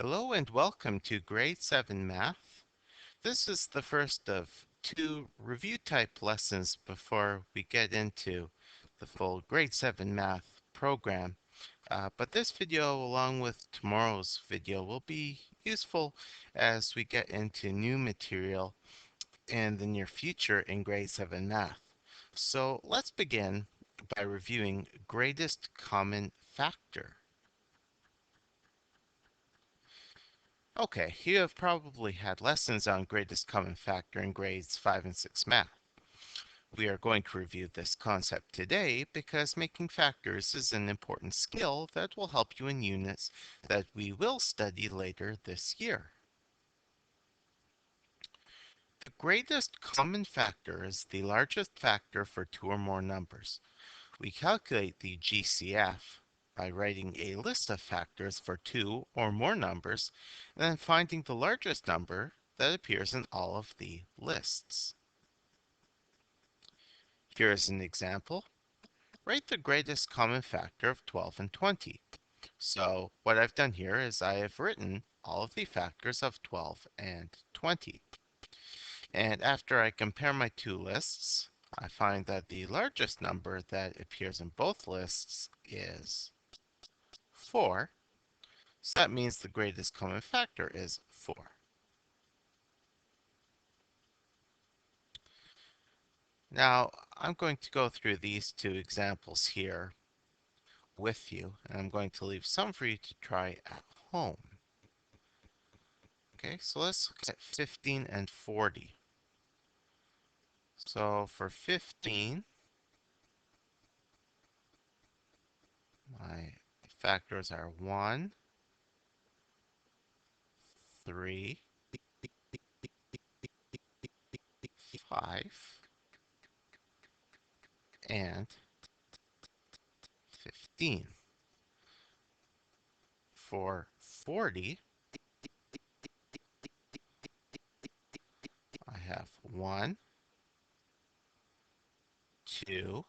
Hello and welcome to Grade 7 Math. This is the first of two review type lessons before we get into the full Grade 7 Math program. But this video, along with tomorrow's video, will be useful as we get into new material in the near future in Grade 7 Math. So let's begin by reviewing greatest common factor. Okay, you have probably had lessons on greatest common factor in grades 5 and 6 math. We are going to review this concept today because making factors is an important skill that will help you in units that we will study later this year. The greatest common factor is the largest factor for two or more numbers. We calculate the GCF by writing a list of factors for two or more numbers, and then finding the largest number that appears in all of the lists. Here is an example. Write the greatest common factor of 12 and 20. So what I've done here is I have written all of the factors of 12 and 20. And after I compare my two lists, I find that the largest number that appears in both lists is 4. So that means the greatest common factor is 4. Now, I'm going to go through these two examples here with you, and I'm going to leave some for you to try at home. Okay, so let's look at 15 and 40. So for 15, my factors are 1, 3, 5, and 15. For 40, I have 1, 2,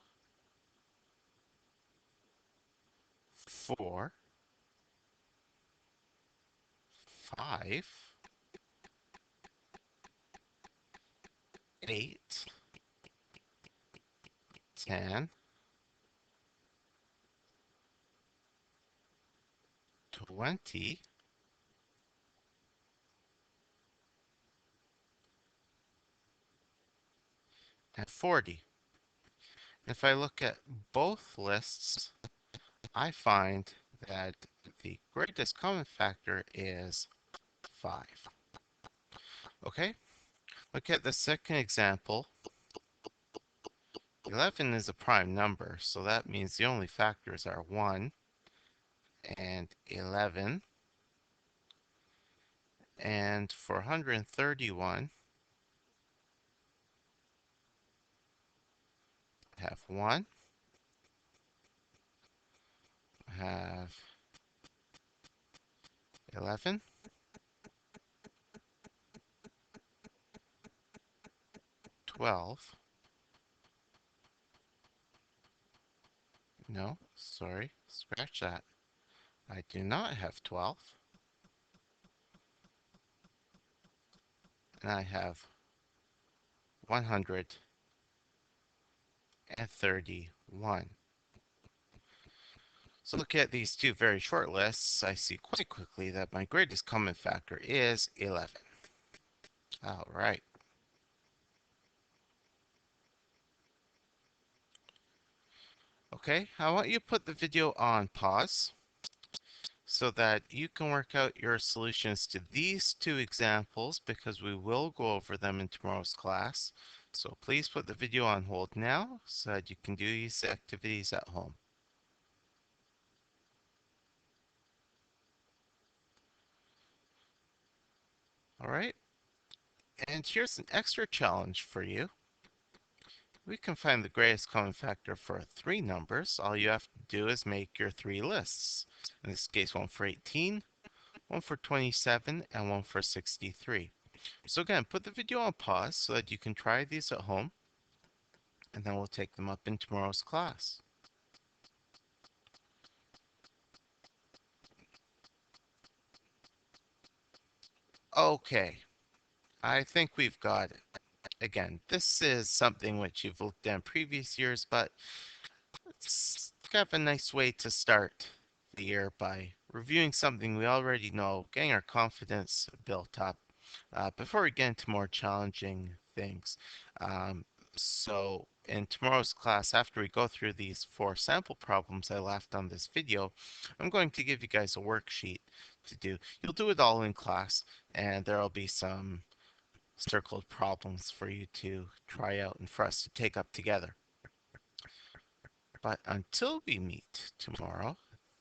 4, 5, 8, 10, 20, and 40. If I look at both lists, I find that the greatest common factor is 5. Okay, look at the second example. 11 is a prime number, so that means the only factors are 1 and 11. And for 131, I have 1, I have 11, 12. No, sorry, scratch that. I do not have 12. And I have 131. So look at these two very short lists. I see quite quickly that my greatest common factor is 11. All right. Okay, I want you to put the video on pause so that you can work out your solutions to these two examples because we will go over them in tomorrow's class. So please put the video on hold now so that you can do these activities at home. All right, and here's an extra challenge for you. We can find the greatest common factor for three numbers. All you have to do is make your three lists. In this case, one for 18, one for 27, and one for 63. So again, put the video on pause so that you can try these at home, and then we'll take them up in tomorrow's class. Okay, I think we've got it. Again, this is something which you've looked at in previous years, but it's kind of a nice way to start the year by reviewing something we already know, getting our confidence built up before we get into more challenging things. Um, so in tomorrow's class, after we go through these 4 sample problems I left on this video, I'm going to give you guys a worksheet to do. You'll do it all in class, and there'll be some circled problems for you to try out and for us to take up together. But until we meet tomorrow,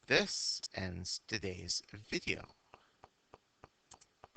this ends today's video.